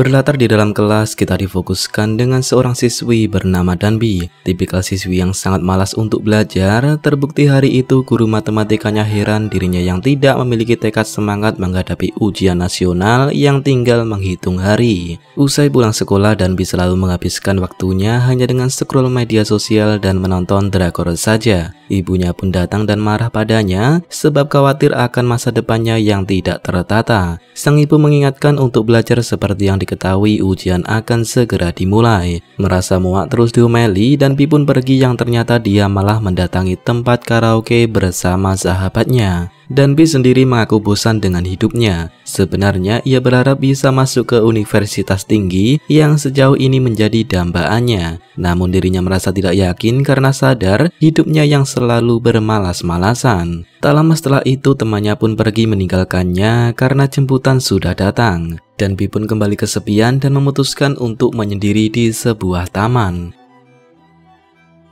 Berlatar di dalam kelas, kita difokuskan dengan seorang siswi bernama Danbi. Tipikal siswi yang sangat malas untuk belajar. Terbukti hari itu guru matematikanya heran dirinya yang tidak memiliki tekad semangat menghadapi ujian nasional yang tinggal menghitung hari. Usai pulang sekolah, Danbi selalu menghabiskan waktunya hanya dengan scroll media sosial dan menonton drakor saja. Ibunya pun datang dan marah padanya sebab khawatir akan masa depannya yang tidak tertata. Sang ibu mengingatkan untuk belajar seperti yang diketahui ujian akan segera dimulai. Merasa muak terus diomeli, Danbi pun pergi yang ternyata dia malah mendatangi tempat karaoke bersama sahabatnya. Danbi sendiri mengaku bosan dengan hidupnya. Sebenarnya ia berharap bisa masuk ke universitas tinggi yang sejauh ini menjadi dambaannya. Namun dirinya merasa tidak yakin karena sadar hidupnya yang selalu bermalas-malasan. Tak lama setelah itu temannya pun pergi meninggalkannya karena jemputan sudah datang. Danbi pun kembali kesepian dan memutuskan untuk menyendiri di sebuah taman.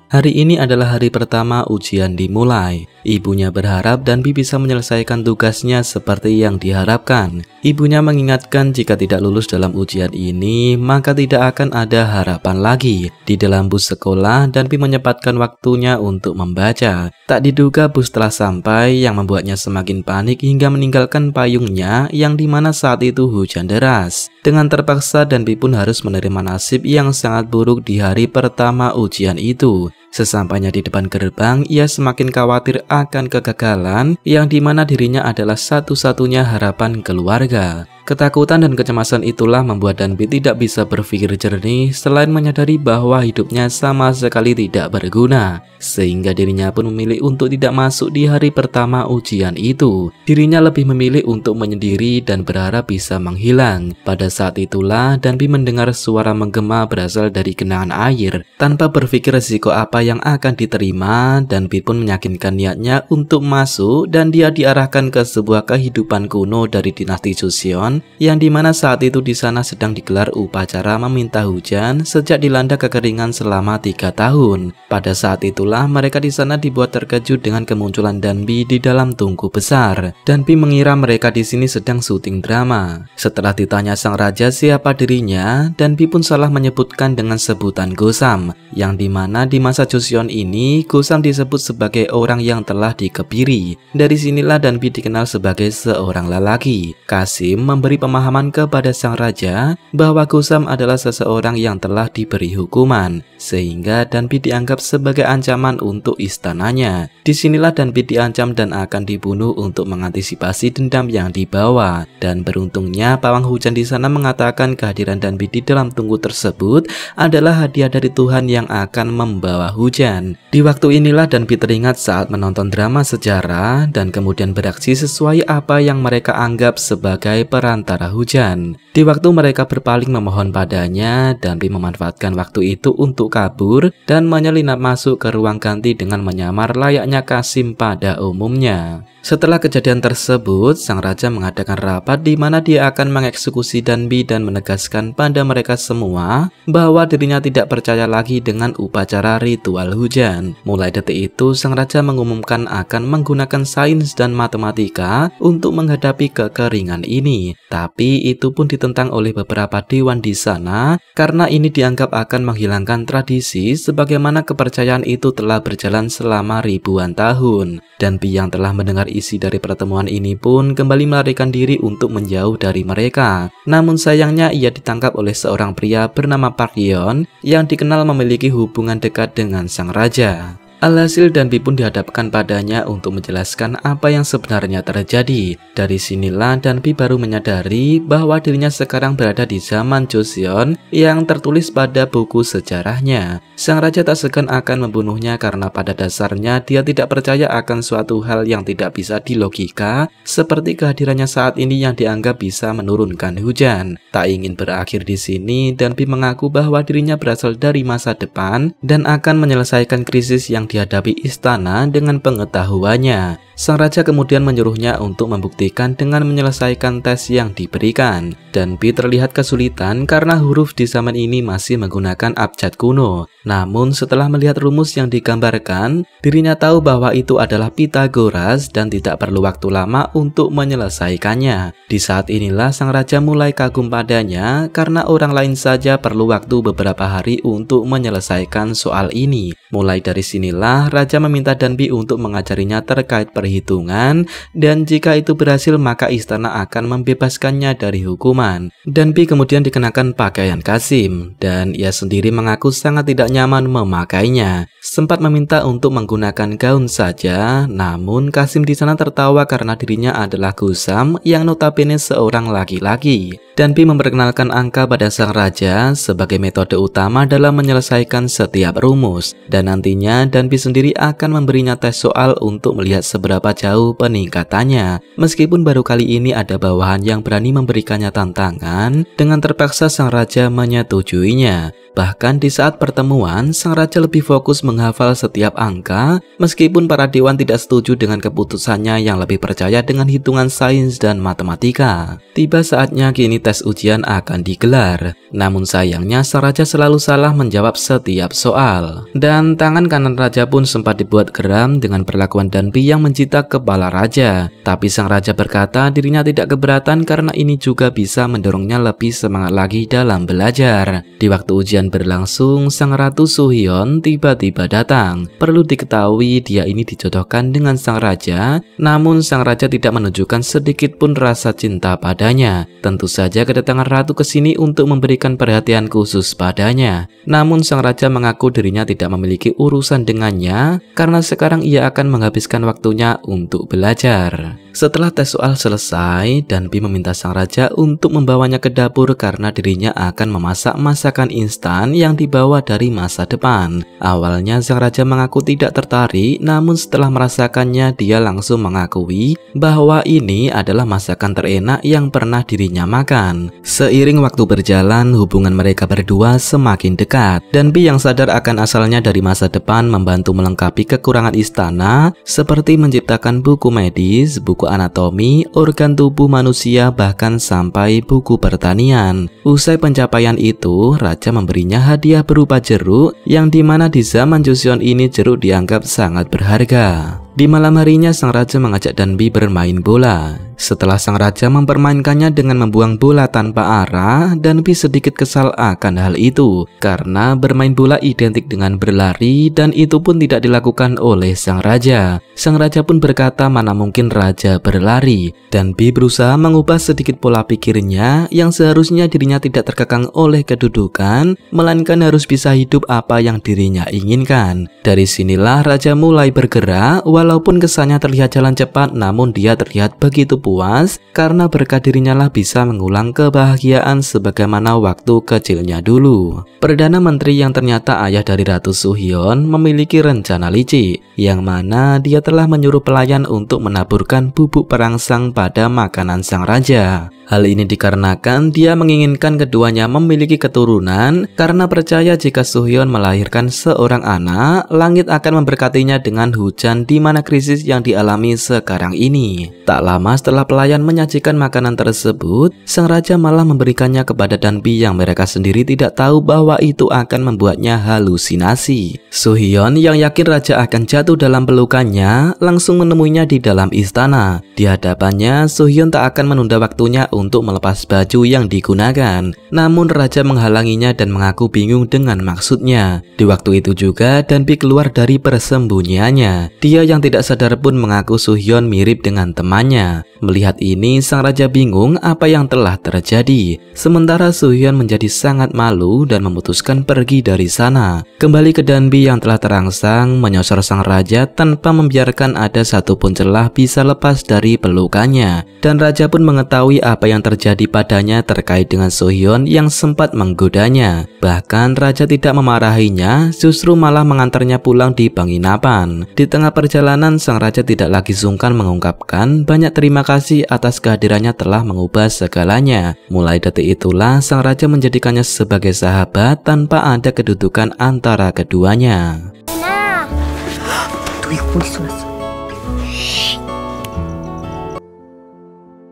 Hari ini adalah hari pertama ujian dimulai. Ibunya berharap Danbi bisa menyelesaikan tugasnya seperti yang diharapkan. Ibunya mengingatkan jika tidak lulus dalam ujian ini, maka tidak akan ada harapan lagi. Di dalam bus sekolah, Danbi menyempatkan waktunya untuk membaca. Tak diduga bus telah sampai yang membuatnya semakin panik hingga meninggalkan payungnya yang dimana saat itu hujan deras. Dengan terpaksa Danbi pun harus menerima nasib yang sangat buruk di hari pertama ujian itu. Sesampainya di depan gerbang, ia semakin khawatir akan kegagalan yang dimana dirinya adalah satu-satunya harapan keluarga. Ketakutan dan kecemasan itulah membuat Danbi tidak bisa berpikir jernih selain menyadari bahwa hidupnya sama sekali tidak berguna. Sehingga dirinya pun memilih untuk tidak masuk di hari pertama ujian itu. Dirinya lebih memilih untuk menyendiri dan berharap bisa menghilang. Pada saat itulah Danbi mendengar suara menggema berasal dari genangan air. Tanpa berpikir risiko apa yang akan diterima, Danbi pun meyakinkan niatnya untuk masuk dan dia diarahkan ke sebuah kehidupan kuno dari dinasti Joseon, yang dimana saat itu di sana sedang digelar upacara meminta hujan sejak dilanda kekeringan selama 3 tahun. Pada saat itulah mereka di sana dibuat terkejut dengan kemunculan Danbi di dalam tungku besar. Danbi mengira mereka di sini sedang syuting drama. Setelah ditanya sang raja siapa dirinya, Danbi pun salah menyebutkan dengan sebutan Gosam, yang dimana di masa Joseon ini Gosam disebut sebagai orang yang telah dikebiri. Dari sinilah Danbi dikenal sebagai seorang lelaki. Kasim memberi pemahaman kepada sang raja bahwa Gosam adalah seseorang yang telah diberi hukuman, sehingga Danbi dianggap sebagai ancaman untuk istananya. Disinilah Danbi diancam dan akan dibunuh untuk mengantisipasi dendam yang dibawa. Dan beruntungnya pawang hujan di sana mengatakan kehadiran Danbi di dalam tungku tersebut adalah hadiah dari Tuhan yang akan membawa hujan. Di waktu inilah Danbi teringat saat menonton drama sejarah dan kemudian beraksi sesuai apa yang mereka anggap sebagai perantara hujan. Di waktu mereka berpaling memohon padanya, Danbi memanfaatkan waktu itu untuk kabur dan menyelinap masuk ke ruang ganti dengan menyamar layaknya Kasim pada umumnya. Setelah kejadian tersebut, sang raja mengadakan rapat di mana dia akan mengeksekusi Danbi dan menegaskan pada mereka semua bahwa dirinya tidak percaya lagi dengan upacara ritual hujan. Mulai detik itu, sang raja mengumumkan akan menggunakan sains dan matematika untuk menghadapi kekeringan ini. Tapi itu pun ditentang oleh beberapa dewan di sana karena ini dianggap akan menghilangkan tradisi sebagaimana kepercayaan itu telah berjalan selama ribuan tahun. Danbi yang telah mendengar isi dari pertemuan ini pun kembali melarikan diri untuk menjauh dari mereka. Namun sayangnya ia ditangkap oleh seorang pria bernama Park Yeon yang dikenal memiliki hubungan dekat dengan sang raja. Alhasil Danbi pun dihadapkan padanya untuk menjelaskan apa yang sebenarnya terjadi. Dari sinilah Danbi baru menyadari bahwa dirinya sekarang berada di zaman Joseon yang tertulis pada buku sejarahnya. Sang raja tak segan akan membunuhnya karena pada dasarnya dia tidak percaya akan suatu hal yang tidak bisa dilogika, seperti kehadirannya saat ini yang dianggap bisa menurunkan hujan. Tak ingin berakhir di sini, Danbi mengaku bahwa dirinya berasal dari masa depan dan akan menyelesaikan krisis yang dihadapi istana dengan pengetahuannya. sang raja kemudian menyuruhnya untuk membuktikan dengan menyelesaikan tes yang diberikan. Danbi terlihat kesulitan karena huruf di zaman ini masih menggunakan abjad kuno. Namun setelah melihat rumus yang digambarkan, dirinya tahu bahwa itu adalah Pythagoras dan tidak perlu waktu lama untuk menyelesaikannya. Di saat inilah sang raja mulai kagum padanya karena orang lain saja perlu waktu beberapa hari untuk menyelesaikan soal ini. Mulai dari sinilah raja meminta Danbi untuk mengajarinya terkait perhitungan, dan jika itu berhasil maka istana akan membebaskannya dari hukuman. Danbi kemudian dikenakan pakaian Qasim, dan ia sendiri mengaku sangat tidak nyaman memakainya. Sempat meminta untuk menggunakan gaun saja, namun Qasim di sana tertawa karena dirinya adalah Gusam yang notabene seorang laki-laki. Danbi memperkenalkan angka pada sang raja sebagai metode utama dalam menyelesaikan setiap rumus, dan nantinya Danbi sendiri akan memberinya tes soal untuk melihat seberapa jauh peningkatannya. Meskipun baru kali ini ada bawahan yang berani memberikannya tantangan, dengan terpaksa sang raja menyetujuinya. Bahkan di saat pertemuan, sang raja lebih fokus menghafal setiap angka, meskipun para dewan tidak setuju dengan keputusannya yang lebih percaya dengan hitungan sains dan matematika. Tiba saatnya kini tes ujian akan digelar. Namun sayangnya sang raja selalu salah menjawab setiap soal. Dan tangan kanan raja pun sempat dibuat geram dengan perlakuan Danbi yang mencita kepala raja. Tapi sang raja berkata dirinya tidak keberatan karena ini juga bisa mendorongnya lebih semangat lagi dalam belajar. Di waktu ujian berlangsung, sang Ratu Suhyeon tiba-tiba datang. Perlu diketahui dia ini dijodohkan dengan sang raja, namun sang raja tidak menunjukkan sedikit pun rasa cinta padanya. Tentu saja kedatangan ratu ke sini untuk memberikan perhatian khusus padanya. Namun sang raja mengaku dirinya tidak memiliki urusan dengannya karena sekarang ia akan menghabiskan waktunya untuk belajar. Setelah tes soal selesai, Danbi meminta sang raja untuk membawanya ke dapur karena dirinya akan memasak masakan instan yang dibawa dari masa depan. Awalnya sang raja mengaku tidak tertarik, namun setelah merasakannya dia langsung mengakui bahwa ini adalah masakan terenak yang pernah dirinya makan. Seiring waktu berjalan, hubungan mereka berdua semakin dekat. Danbi yang sadar akan asalnya dari masa depan membantu melengkapi kekurangan istana seperti menciptakan buku medis, buku anatomi, organ tubuh manusia, bahkan sampai buku pertanian. Usai pencapaian itu, raja memberinya hadiah berupa jeruk, yang dimana di zaman Joseon ini jeruk dianggap sangat berharga. Di malam harinya sang raja mengajak Danbi bermain bola. Setelah sang raja mempermainkannya dengan membuang bola tanpa arah, Danbi sedikit kesal akan hal itu karena bermain bola identik dengan berlari dan itu pun tidak dilakukan oleh sang raja. Sang raja pun berkata mana mungkin raja berlari. Danbi berusaha mengubah sedikit pola pikirnya yang seharusnya dirinya tidak terkekang oleh kedudukan, melainkan harus bisa hidup apa yang dirinya inginkan. Dari sinilah raja mulai bergerak. Walaupun kesannya terlihat jalan cepat, namun dia terlihat begitu puas karena berkat dirinya lah bisa mengulang kebahagiaan sebagaimana waktu kecilnya dulu. Perdana Menteri yang ternyata ayah dari Ratu Suhyeon memiliki rencana licik, yang mana dia telah menyuruh pelayan untuk menaburkan bubuk perangsang pada makanan sang raja. Hal ini dikarenakan dia menginginkan keduanya memiliki keturunan karena percaya jika Suhyeon melahirkan seorang anak, langit akan memberkatinya dengan hujan di mana krisis yang dialami sekarang ini. Tak lama setelah pelayan menyajikan makanan tersebut, sang raja malah memberikannya kepada Danbi yang mereka sendiri tidak tahu bahwa itu akan membuatnya halusinasi. Suhyeon yang yakin raja akan jatuh dalam pelukannya langsung menemuinya di dalam istana. Di hadapannya, Suhyeon tak akan menunda waktunya untuk melepas baju yang digunakan. Namun raja menghalanginya dan mengaku bingung dengan maksudnya. Di waktu itu juga Danbi keluar dari persembunyiannya. Dia yang tidak sadar pun mengaku Suhyeon mirip dengan temannya. Melihat ini, sang raja bingung apa yang telah terjadi. Sementara Suhyeon menjadi sangat malu dan memutuskan pergi dari sana. Kembali ke Danbi yang telah terangsang, menyosor sang raja tanpa membiarkan ada satupun celah bisa lepas dari pelukannya. Dan raja pun mengetahui apa yang terjadi padanya terkait dengan Suhyeon yang sempat menggodanya. Bahkan raja tidak memarahinya, justru malah mengantarnya pulang di penginapan. Di tengah perjalanan, sang raja tidak lagi sungkan mengungkapkan banyak terima kasih atas kehadirannya telah mengubah segalanya. Mulai detik itulah sang raja menjadikannya sebagai sahabat tanpa ada kedudukan antara keduanya.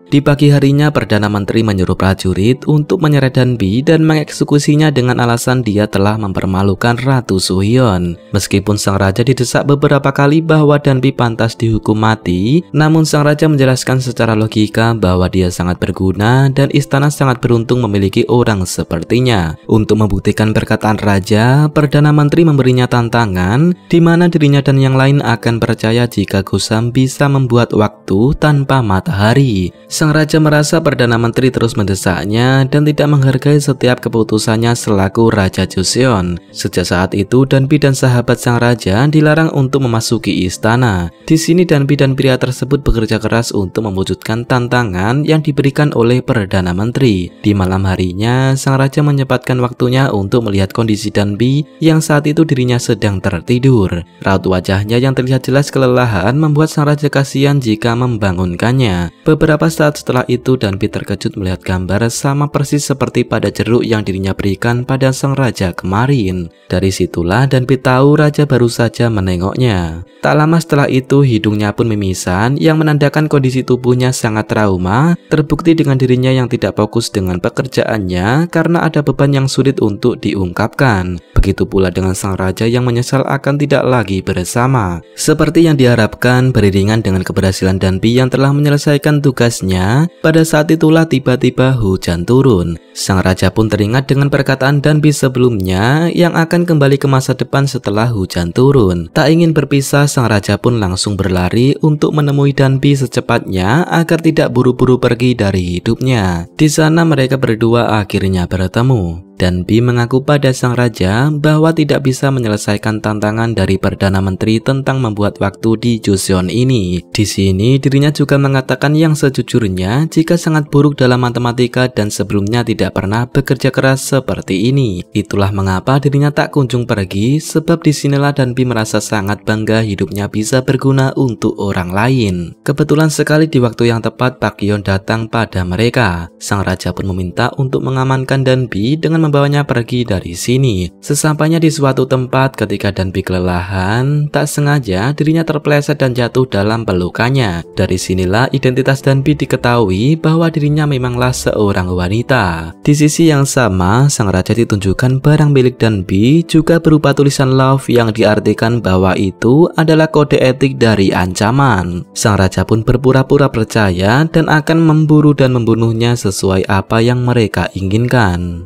Di pagi harinya, Perdana Menteri menyuruh prajurit untuk menyeret Danbi dan mengeksekusinya dengan alasan dia telah mempermalukan Ratu Suhyun. Meskipun sang raja didesak beberapa kali bahwa Danbi pantas dihukum mati, namun sang raja menjelaskan secara logika bahwa dia sangat berguna dan istana sangat beruntung memiliki orang sepertinya. Untuk membuktikan perkataan raja, Perdana Menteri memberinya tantangan di mana dirinya dan yang lain akan percaya jika Gusam bisa membuat waktu tanpa matahari. Sang raja merasa Perdana Menteri terus mendesaknya dan tidak menghargai setiap keputusannya selaku Raja Joseon. Sejak saat itu, Danbi dan sahabat sang raja dilarang untuk memasuki istana. Di sini Danbi dan pria tersebut bekerja keras untuk mewujudkan tantangan yang diberikan oleh Perdana Menteri. Di malam harinya, sang raja menyempatkan waktunya untuk melihat kondisi Danbi yang saat itu dirinya sedang tertidur. Raut wajahnya yang terlihat jelas kelelahan membuat sang raja kasihan jika membangunkannya. Beberapa saat setelah itu, Danbi terkejut melihat gambar sama persis seperti pada jeruk yang dirinya berikan pada sang raja kemarin. Dari situlah Danbi tahu raja baru saja menengoknya. Tak lama setelah itu, hidungnya pun mimisan yang menandakan kondisi tubuhnya sangat trauma, terbukti dengan dirinya yang tidak fokus dengan pekerjaannya karena ada beban yang sulit untuk diungkapkan. Begitu pula dengan sang raja yang menyesal akan tidak lagi bersama. Seperti yang diharapkan, beriringan dengan keberhasilan Danbi yang telah menyelesaikan tugasnya, pada saat itulah tiba-tiba hujan turun. Sang raja pun teringat dengan perkataan Danbi sebelumnya yang akan kembali ke masa depan setelah hujan turun. Tak ingin berpisah, sang raja pun langsung berlari untuk menemui Danbi secepatnya agar tidak buru-buru pergi dari hidupnya. Di sana mereka berdua akhirnya bertemu. Danbi mengaku pada sang raja bahwa tidak bisa menyelesaikan tantangan dari Perdana Menteri tentang membuat waktu di Joseon ini. Di sini dirinya juga mengatakan yang sejujurnya jika sangat buruk dalam matematika dan sebelumnya tidak pernah bekerja keras seperti ini. Itulah mengapa dirinya tak kunjung pergi, sebab disinilah Danbi merasa sangat bangga hidupnya bisa berguna untuk orang lain. Kebetulan sekali di waktu yang tepat Park Hyon datang pada mereka. Sang raja pun meminta untuk mengamankan Danbi dengan membawanya pergi dari sini. Sesampainya di suatu tempat, ketika Danbi kelelahan, tak sengaja dirinya terpeleset dan jatuh dalam pelukannya. Dari sinilah identitas Danbi diketahui bahwa dirinya memanglah seorang wanita. Di sisi yang sama, sang raja ditunjukkan barang milik Danbi juga berupa tulisan love yang diartikan bahwa itu adalah kode etik dari ancaman. Sang raja pun berpura-pura percaya dan akan memburu dan membunuhnya sesuai apa yang mereka inginkan.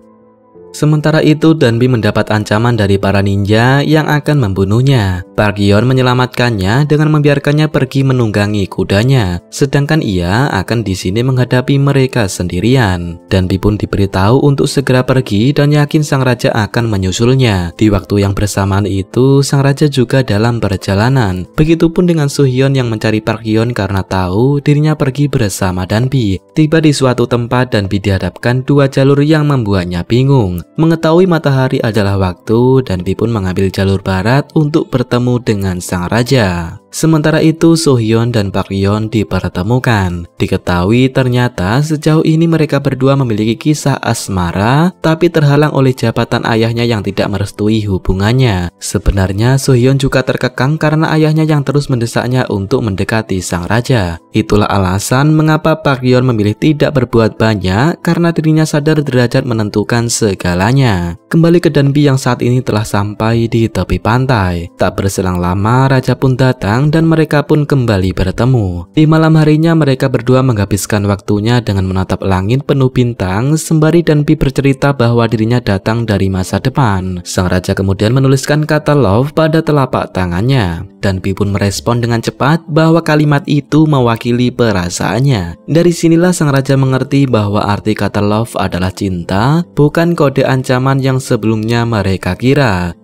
Sementara itu, Danbi mendapat ancaman dari para ninja yang akan membunuhnya. Park Hyon menyelamatkannya dengan membiarkannya pergi menunggangi kudanya, sedangkan ia akan di sini menghadapi mereka sendirian. Danbi pun diberitahu untuk segera pergi dan yakin sang raja akan menyusulnya. Di waktu yang bersamaan itu, sang raja juga dalam perjalanan. Begitupun dengan Suhyun yang mencari Park Hyon karena tahu dirinya pergi bersama Danbi. Tiba di suatu tempat, Danbi dihadapkan dua jalur yang membuatnya bingung. Mengetahui matahari adalah waktu, Danbi pun mengambil jalur barat untuk bertemu dengan sang raja. Sementara itu, Suhyun dan Park Hyon dipertemukan. Diketahui ternyata sejauh ini mereka berdua memiliki kisah asmara, tapi terhalang oleh jabatan ayahnya yang tidak merestui hubungannya. Sebenarnya Suhyun juga terkekang karena ayahnya yang terus mendesaknya untuk mendekati sang raja. Itulah alasan mengapa Park Hyon memilih tidak berbuat banyak, karena dirinya sadar derajat menentukan segalanya. Kembali ke Danbi yang saat ini telah sampai di tepi pantai. Tak berselang lama, raja pun datang dan mereka pun kembali bertemu. Di malam harinya mereka berdua menghabiskan waktunya dengan menatap langit penuh bintang sembari Danbi bercerita bahwa dirinya datang dari masa depan. Sang raja kemudian menuliskan kata love pada telapak tangannya. Danbi pun merespon dengan cepat bahwa kalimat itu mewakili perasaannya. Dari sinilah sang raja mengerti bahwa arti kata love adalah cinta, bukan kode ancaman yang sebelumnya mereka kira.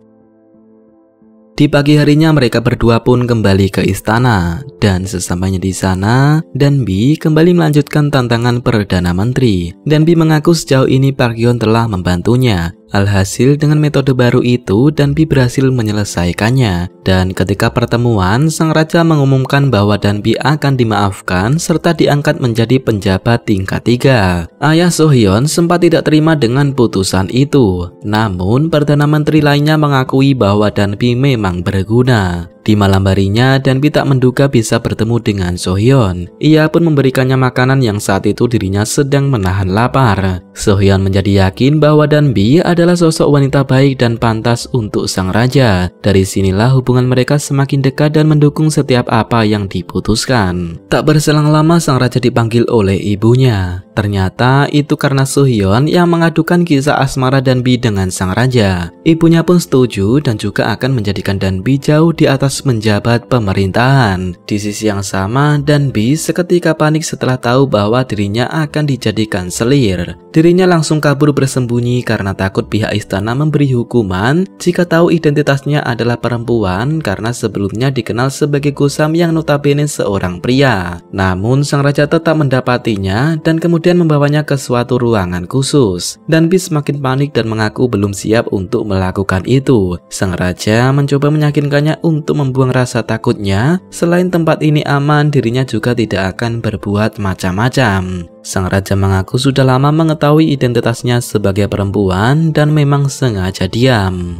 Di pagi harinya mereka berdua pun kembali ke istana, dan sesampainya di sana, Danbi kembali melanjutkan tantangan Perdana Menteri. Danbi mengaku sejauh ini Park Hyon telah membantunya. Alhasil dengan metode baru itu Danbi berhasil menyelesaikannya. Dan ketika pertemuan, sang raja mengumumkan bahwa Danbi akan dimaafkan serta diangkat menjadi penjabat tingkat 3. Ayah Sohyeon sempat tidak terima dengan putusan itu. Namun Perdana Menteri lainnya mengakui bahwa Danbi memang berguna. Di malam harinya, Danbi tak menduga bisa bertemu dengan Sohyeon. Ia pun memberikannya makanan yang saat itu dirinya sedang menahan lapar. Sohyeon menjadi yakin bahwa Danbi adalah sosok wanita baik dan pantas untuk sang raja. Dari sinilah hubungan mereka semakin dekat dan mendukung setiap apa yang diputuskan. Tak berselang lama sang raja dipanggil oleh ibunya. Ternyata itu karena Sohyeon yang mengadukan kisah asmara Danbi dengan sang raja. Ibunya pun setuju dan juga akan menjadikan Danbi jauh di atas menjabat pemerintahan. Di sisi yang sama, Danbi seketika panik setelah tahu bahwa dirinya akan dijadikan selir. Dirinya langsung kabur bersembunyi karena takut pihak istana memberi hukuman jika tahu identitasnya adalah perempuan karena sebelumnya dikenal sebagai Gosam yang notabene seorang pria. Namun sang raja tetap mendapatinya dan kemudian membawanya ke suatu ruangan khusus. Danbi semakin panik dan mengaku belum siap untuk melakukan itu. Sang raja mencoba meyakinkannya untuk membuang rasa takutnya. Selain tempat ini aman, dirinya juga tidak akan berbuat macam-macam. Sang raja mengaku sudah lama mengetahui identitasnya sebagai perempuan dan memang sengaja diam.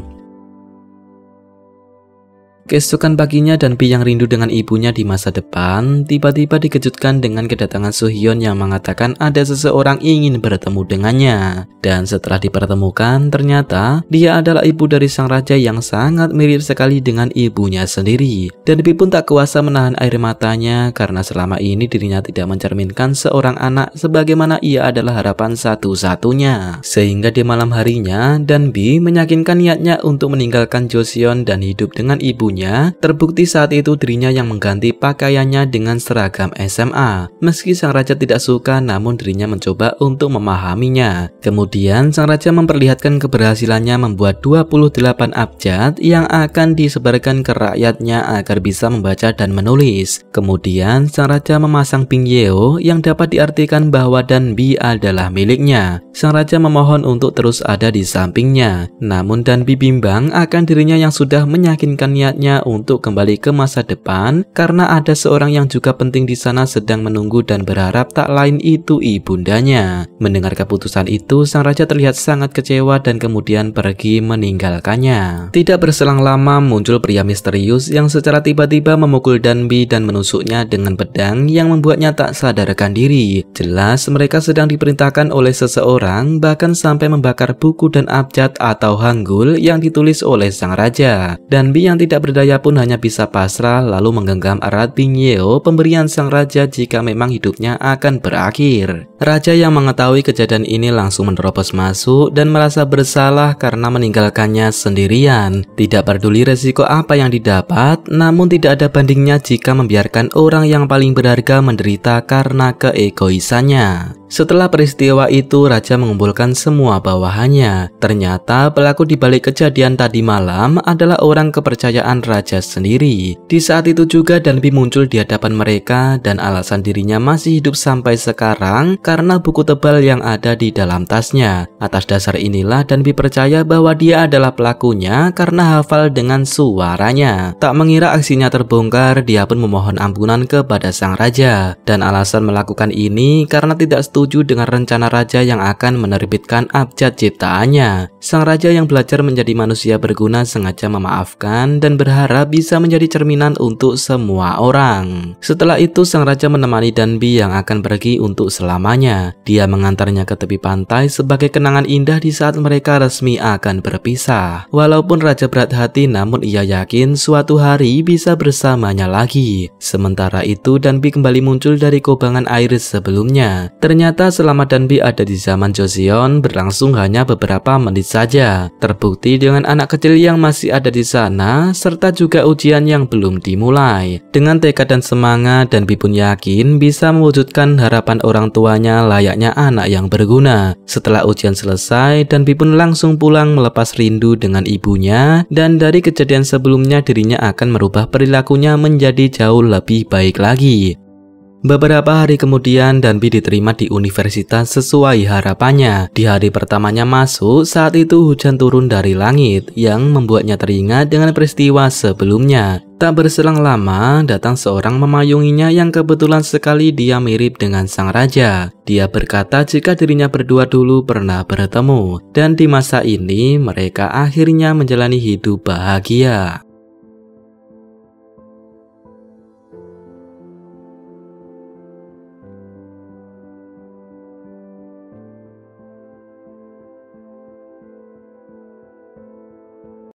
Keesokan paginya, Danbi yang rindu dengan ibunya di masa depan tiba-tiba dikejutkan dengan kedatangan Sohyeon yang mengatakan ada seseorang ingin bertemu dengannya. Dan setelah dipertemukan, ternyata dia adalah ibu dari sang raja yang sangat mirip sekali dengan ibunya sendiri. Danbi pun tak kuasa menahan air matanya karena selama ini dirinya tidak mencerminkan seorang anak sebagaimana ia adalah harapan satu-satunya. Sehingga di malam harinya, Danbi meyakinkan niatnya untuk meninggalkan Joseon dan hidup dengan ibunya. Terbukti saat itu dirinya yang mengganti pakaiannya dengan seragam SMA. Meski sang raja tidak suka, namun dirinya mencoba untuk memahaminya. Kemudian sang raja memperlihatkan keberhasilannya membuat 28 abjad yang akan disebarkan ke rakyatnya agar bisa membaca dan menulis. Kemudian sang raja memasang pingyeo yang dapat diartikan bahwa Danbi adalah miliknya. Sang raja memohon untuk terus ada di sampingnya. Namun Danbi bimbang akan dirinya yang sudah meyakinkan niatnya untuk kembali ke masa depan karena ada seorang yang juga penting di sana sedang menunggu dan berharap tak lain itu ibundanya. Mendengar keputusan itu, sang raja terlihat sangat kecewa dan kemudian pergi meninggalkannya. Tidak berselang lama muncul pria misterius yang secara tiba-tiba memukul Danbi dan menusuknya dengan pedang yang membuatnya tak sadarkan diri. Jelas mereka sedang diperintahkan oleh seseorang, bahkan sampai membakar buku dan abjad atau Hangul yang ditulis oleh sang raja. Danbi yang tidak berdaya pun hanya bisa pasrah lalu menggenggam erat pingyeo pemberian sang raja jika memang hidupnya akan berakhir. Raja yang mengetahui kejadian ini langsung menerobos masuk dan merasa bersalah karena meninggalkannya sendirian. Tidak peduli resiko apa yang didapat, namun tidak ada bandingnya jika membiarkan orang yang paling berharga menderita karena keegoisannya. Setelah peristiwa itu, raja mengumpulkan semua bawahannya. Ternyata pelaku dibalik kejadian tadi malam adalah orang kepercayaan raja sendiri. Di saat itu juga Danbi muncul di hadapan mereka dan alasan dirinya masih hidup sampai sekarang karena buku tebal yang ada di dalam tasnya. Atas dasar inilah Danbi percaya bahwa dia adalah pelakunya karena hafal dengan suaranya. Tak mengira aksinya terbongkar, dia pun memohon ampunan kepada sang raja. Dan alasan melakukan ini karena tidak setuju dengan rencana raja yang akan menerbitkan abjad ciptaannya. Sang raja yang belajar menjadi manusia berguna sengaja memaafkan dan berharap bisa menjadi cerminan untuk semua orang. Setelah itu sang raja menemani Danbi yang akan pergi untuk selamanya. Dia mengantarnya ke tepi pantai sebagai kenangan indah di saat mereka resmi akan berpisah. Walaupun raja berat hati, namun ia yakin suatu hari bisa bersamanya lagi. Sementara itu Danbi kembali muncul dari kubangan air sebelumnya. Ternyata selama Danbi ada di zaman Joseon berlangsung hanya beberapa menit saja. Terbukti dengan anak kecil yang masih ada di sana serta juga ujian yang belum dimulai. Dengan tekad dan semangat, Danbi pun yakin bisa mewujudkan harapan orang tuanya layaknya anak yang berguna. Setelah ujian selesai, Danbi pun langsung pulang melepas rindu dengan ibunya dan dari kejadian sebelumnya dirinya akan merubah perilakunya menjadi jauh lebih baik lagi. Beberapa hari kemudian, Danbi diterima di universitas sesuai harapannya. Di hari pertamanya masuk, saat itu hujan turun dari langit yang membuatnya teringat dengan peristiwa sebelumnya. Tak berselang lama, datang seorang memayunginya yang kebetulan sekali dia mirip dengan sang raja. Dia berkata jika dirinya berdua dulu pernah bertemu, dan di masa ini mereka akhirnya menjalani hidup bahagia.